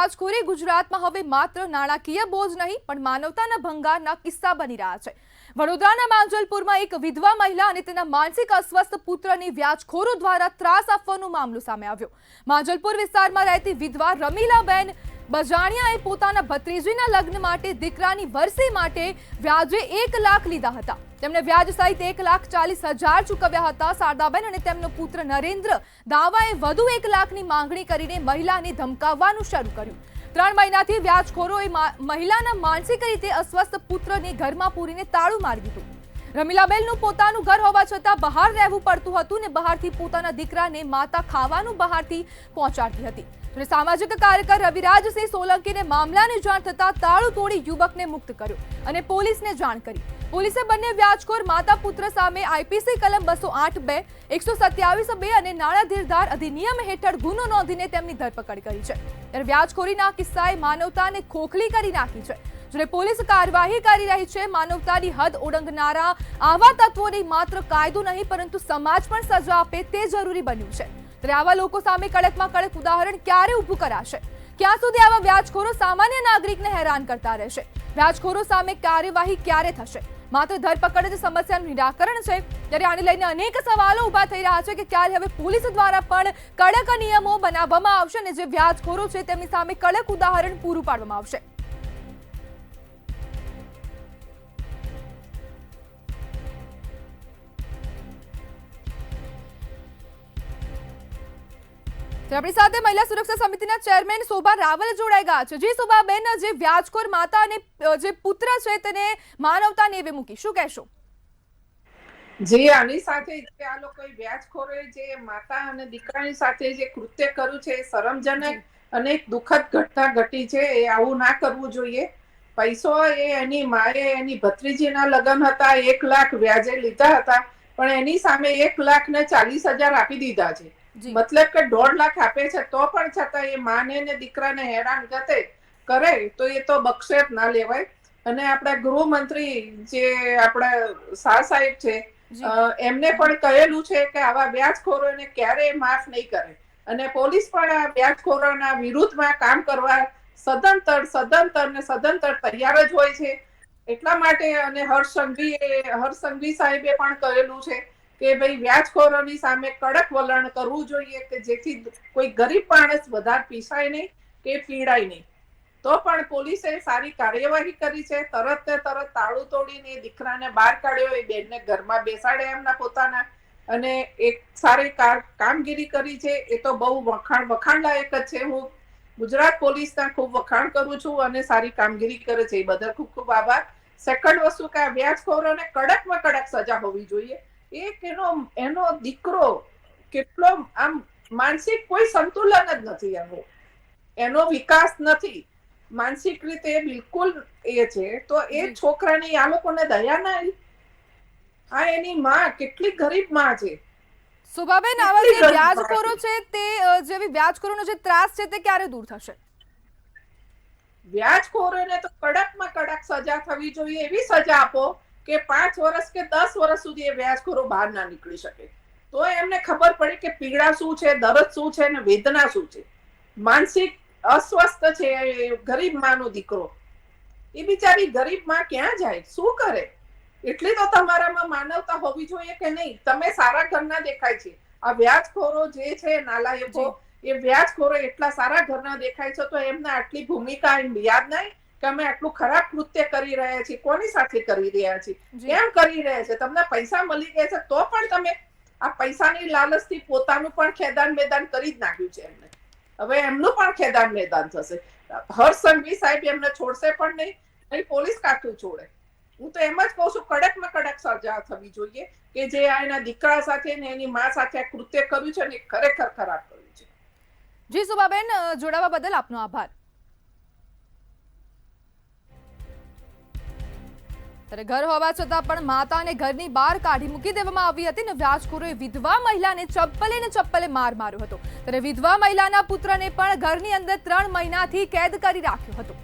વ્યાજખોરી ગુજરાતમાં હવે માત્ર નાણાકીય બોજ નહીં પણ માનવતાના ભંગારના કિસ્સા બની રહ્યા છે। વડોદરાના માંજલપુરમાં એક વિધવા મહિલા અને તેના માનસિક અસ્વસ્થ પુત્રની વ્યાજખોરો દ્વારા ત્રાસ આપવાનો મામલો સામે આવ્યો। માંજલપુર વિસ્તારમાં રહેતી વિધવા રમીલાબેન બજાણિયાએ પોતાના ભત્રીજીના લગ્ન માટે દીકરાની વરસી માટે વ્યાજે 1 લાખ લીધા હતા। તેમણે વ્યાજ સહિત 1,40,000 ચૂકવ્યા હતા। શારદાબેન અને તેમનો પુત્ર નરેન્દ્ર દાવાએ વધુ 1 લાખની માંગણી કરીને મહિલાને ધમકાવવાનું શરૂ કર્યું। 3 મહિનાથી વ્યાજખોરોએ મહિલાના માનસિક રીતે અસ્વસ્થ પુત્રને ઘરમાં પૂરીને તાળું મારી દીધું। રમીલાબેનનું પોતાનું ઘર હોવા છતાં બહાર રહેવું પડતું હતું ને બહારથી પોતાના દીકરાને માતા ખાવાનું બહારથી પહોંચાડતી હતી। સામાજિક કાર્યકર રવિરાજસિંહ સોલંકીને મામલાની જાણ થતાં તાળું તોડી યુવકને મુક્ત કર્યો અને પોલીસને જાણ કરી। પોલીસે બંને વ્યાજખોર માતા પુત્ર સામે આઈપીસી કલમ 208(2), 127(2) અને નાણાં ધીરધાર અધિનિયમ હેઠળ ગુનો નોંધીને તેમની ધરપકડ કરી છે। ત્યારે વ્યાજખોરીના કિસ્સાએ માનવતાને ખોખલી કરી નાખી છે, જ્યારે પોલીસ કાર્યવાહી કરી રહી છે। માનવતાની હદ ઓળંગનારા આવા તત્વોને માત્ર કાયદો નહીં પરંતુ સમાજ પણ સજા આપે તે જરૂરી બન્યું છે। ત્યારે આવા લોકો સામે કડકમાં કડક ઉદાહરણ ક્યારે ઊભું કરાશે? ક્યાં સુધી આવા વ્યાજખોરો સામાન્ય નાગરિકને હેરાન કરતા રહેશે? વ્યાજખોરો સામે કાર્યવાહી ક્યારે થશે? માત્ર ધરપકડ જ સમસ્યાનું નિરાકરણ છે? ત્યારે આને લઈને અનેક સવાલો ઊભા થઈ રહ્યા છે કે ક્યારે હવે પોલીસ દ્વારા પણ કડક નિયમો બનાવવામાં આવશે અને જે વ્યાજખોરો છે તેમની સામે કડક ઉદાહરણ પૂરું પાડવામાં આવશે। આપણી સાથે મહિલા સુરક્ષા સમિતિના ચેરમેન શોભા રાવલ જોડાઈ ગયા છે। જી શોભાબેન, જે વ્યાજખોર માતા અને જે પુત્ર છે તેને માનવતા નેવે મૂકી, શું કહેશો? જે આની સાથે જે આ લોકોએ વ્યાજખોરોએ જે માતા અને દીકરાની સાથે જે કૃત્ય કર્યું છે એ શરમજનક અને એક દુઃખદ ઘટના ઘટી છે। એ આવું ના કરવું જોઈએ। પૈસો એ એની માએ એની ભત્રીજીના લગ્ન હતા, 1 લાખ વ્યાજે લીધા હતા, પણ એની સામે 1,40,000 આપી દીધા છે। મતલબ કે 1.5 લાખ આપે છે તો પણ છતાં એ માને ને દીકરાને હેરાન કરે તો એ તો બક્ષે ના લેવાય। અને આપણા ગૃહમંત્રી જે આપણા શાહ સાહેબ છે એમને પણ કહેલું છે કે આવા વ્યાજખોરોને ક્યારેય માફ નહીં કરે અને પોલીસ પણ આ વ્યાજખોરોના વિરુદ્ધમાં કામ કરવા સદંતર તૈયાર જ હોય છે। એટલા માટે અને હર્ષ સંઘવી સાહેબે પણ કહેલું છે કે ભાઈ વ્યાજખોરોની સામે કડક વલણ કરવું જોઈએ કે જેથી કોઈ ગરીબ માણસ વધારે પીસાય નહીં કે પીડાય નહીં। તો પણ પોલીસે સારી કાર્યવાહી કરી છે। તરત તાળું તોડીને દીકરાને બહાર કાઢ્યો, એ બેનને ઘરમાં બેસાડ્યા એમના પોતાના, અને એક સારી કામગીરી કરી છે। એ તો બહુ વખાણ લાયક જ છે। હું ગુજરાત પોલીસના ખૂબ વખાણ કરું છું અને સારી કામગીરી કરે છે, એ બદલ ખૂબ ખૂબ આભાર। સેકન્ડ વસ્તુ કે આ વ્યાજખોરોને કડકમાં કડક સજા હોવી જોઈએ। એક એનો દીકરો કેટલો આમ માનસિક કોઈ સંતુલન જ નથી, એનો વિકાસ નથી, માનસિક રીતે બિલકુલ એ છે, તો એ છોકરાની આ લોકોને દયા ના આવી? આ એની માં કેટલી ગરીબ માં છે। શોભાબેન, આવા જે વ્યાજખોરો છે તે જેવી વ્યાજખોરોનો જે ત્રાસ છે તે ક્યારે દૂર થશે? વ્યાજખોરોને તો કડકમાં કડક સજા થવી જોઈએ। એવી સજા આપો કે 5 વર્ષ કે 10 વર્ષ સુધી એ વ્યાજખોરો બહાર ના નીકળી શકે, તો એમને ખબર પડે કે પીડા શું છે, દર્દ શું છે અને વેદના શું છે। માનસિક અસ્વસ્થ છે ગરીબ માનો દીકરો, એ બિચારી ગરીબ માં ક્યાં જાય, શું કરે? એટલી તો તમારામાં માનવતા હોવી જોઈએ કે નહીં? તમે સારા ઘરના દેખાય છે, આ વ્યાજખોરો જે છે નાલાયકો, એ વ્યાજખોરો એટલા સારા ઘરના દેખાય છે, તો એમને આટલી ભૂમિકા યાદ નહીં કે અમે આટલું ખરાબ કૃત્ય કરી રહ્યા છીએ? કોની સાથે કરી રહ્યા છીએ, કેમ કરી રહ્યા છે? તમને પૈસા મળી ગયા છે તો પણ તમે આ પૈસાની લાલચથી પોતાનું પણ ખેદાન મેદાન કરી જ નાખ્યું છે એમને। હવે એમનું પણ ખેદાન મેદાન થશે। હર્ષ સંઘવી સાહેબ એમને છોડશે પણ નહીં, પોલીસ કાઠું છોડે। હું તો એમ જ કહું છું, કડકમાં કડક સજા થવી જોઈએ કે જે એના દીકરા સાથે ને એની માં સાથે આ કૃત્ય કર્યું છે ને ખરેખર ખરાબ કર્યું છે। જી શોભાબેન, જોડાવા બદલ આપનો આભાર। ત્યારે ઘર હોવા છતાં પણ માતાને ઘરની બહાર કાઢી મૂકી દેવામાં આવી હતી ને વ્યાજખોરોએ વિધવા મહિલાને ચપ્પલે માર માર્યો હતો। ત્યારે વિધવા મહિલાના પુત્રને પણ ઘરની અંદર 3 મહિનાથી કેદ કરી રાખ્યો હતો।